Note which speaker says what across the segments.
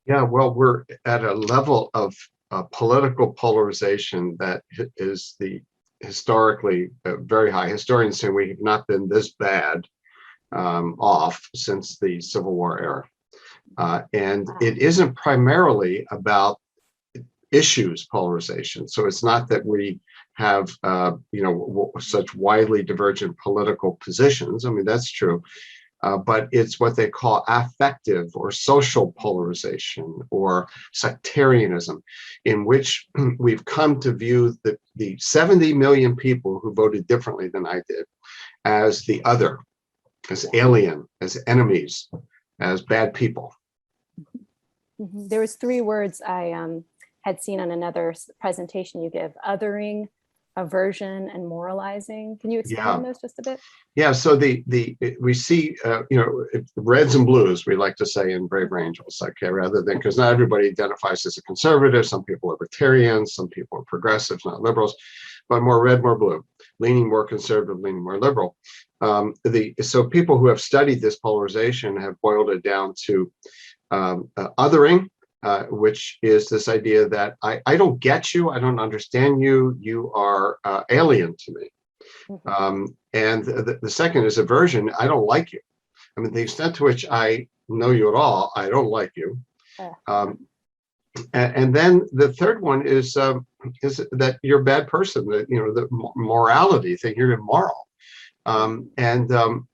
Speaker 1: Yeah, well, we're at a level of political polarization that is the historically very high. Historians say we have not been this bad off since the Civil War era. And
Speaker 2: Wow.
Speaker 1: it isn't primarily about issues polarization. So it's not that we have, such widely divergent political positions. I mean, that's true. But it's what they call affective or social polarization or sectarianism, in which we've come to view the 70 million people who voted differently than I did as the other, as alien, as enemies, as bad people.
Speaker 2: There was three words I had seen on another presentation you give: othering, aversion, and moralizing. Can you expand
Speaker 1: Yeah.
Speaker 2: on those just a bit?
Speaker 1: Yeah, so we see reds and blues, we like to say in Braver Angels, okay, rather than, because not everybody identifies as a conservative. Some people are libertarians, some people are progressives, not liberals, but more red, more blue, leaning more conservative, leaning more liberal. So people who have studied this polarization have boiled it down to othering, which is this idea that I don't get you, I don't understand you, you are alien to me. And the second is aversion. I don't like you. I mean, the extent to which I know you at all, I don't like you. And then the third one is that you're a bad person. That the morality thing. You're immoral. And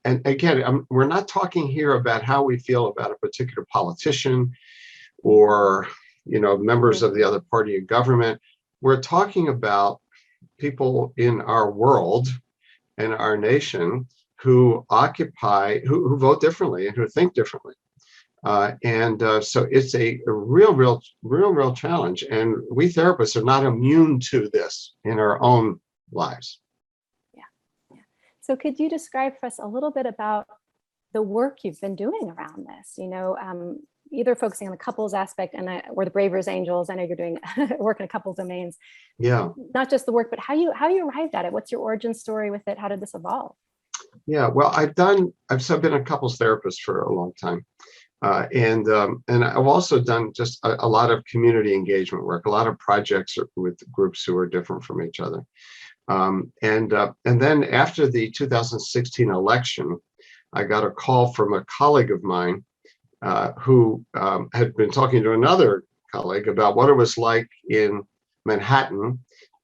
Speaker 1: again, we're not talking here about how we feel about a particular politician or members of the other party of government. We're talking about people in our world and our nation who vote differently and who think differently. So it's a real challenge. And we therapists are not immune to this in our own lives.
Speaker 2: Yeah. So could you describe for us a little bit about the work you've been doing around this? Either focusing on the couples aspect or the Bravers Angels. I know you're doing work in a couple domains.
Speaker 1: Yeah.
Speaker 2: Not just the work, but how you arrived at it. What's your origin story with it? How did this evolve?
Speaker 1: Yeah. Well, I've been a couples therapist for a long time. And I've also done just a lot of community engagement work, a lot of projects with groups who are different from each other. And then after the 2016 election, I got a call from a colleague of mine who had been talking to another colleague about what it was like in Manhattan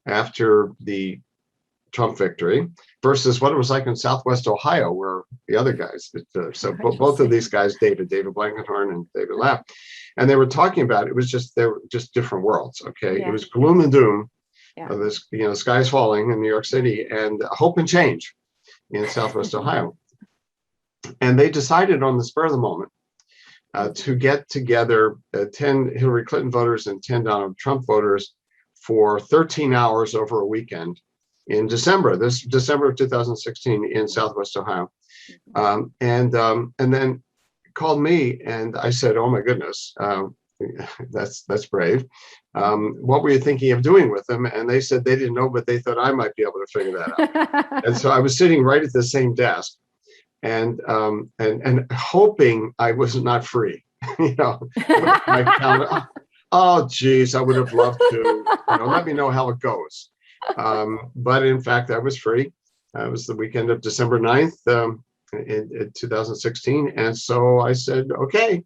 Speaker 1: after the Trump victory versus what it was like in Southwest Ohio, where the other guys, both of these guys, David Blankenhorn and David Lapp, and they were talking about they were just different worlds. Okay.
Speaker 2: Yeah.
Speaker 1: It was gloom and doom.
Speaker 2: Yeah.
Speaker 1: This, sky's falling in New York City, and hope and change in Southwest Ohio. And they decided on the spur of the moment to get together 10 Hillary Clinton voters and 10 Donald Trump voters for 13 hours over a weekend in December of 2016 in Southwest Ohio. And then called me, and I said, oh my goodness, that's brave. What were you thinking of doing with them? And they said they didn't know, but they thought I might be able to figure that out. And so I was sitting right at the same desk and hoping I was not free. My calendar, oh geez, I would have loved to, let me know how it goes. But in fact, I was free. It was the weekend of December 9th in 2016. And so I said, okay,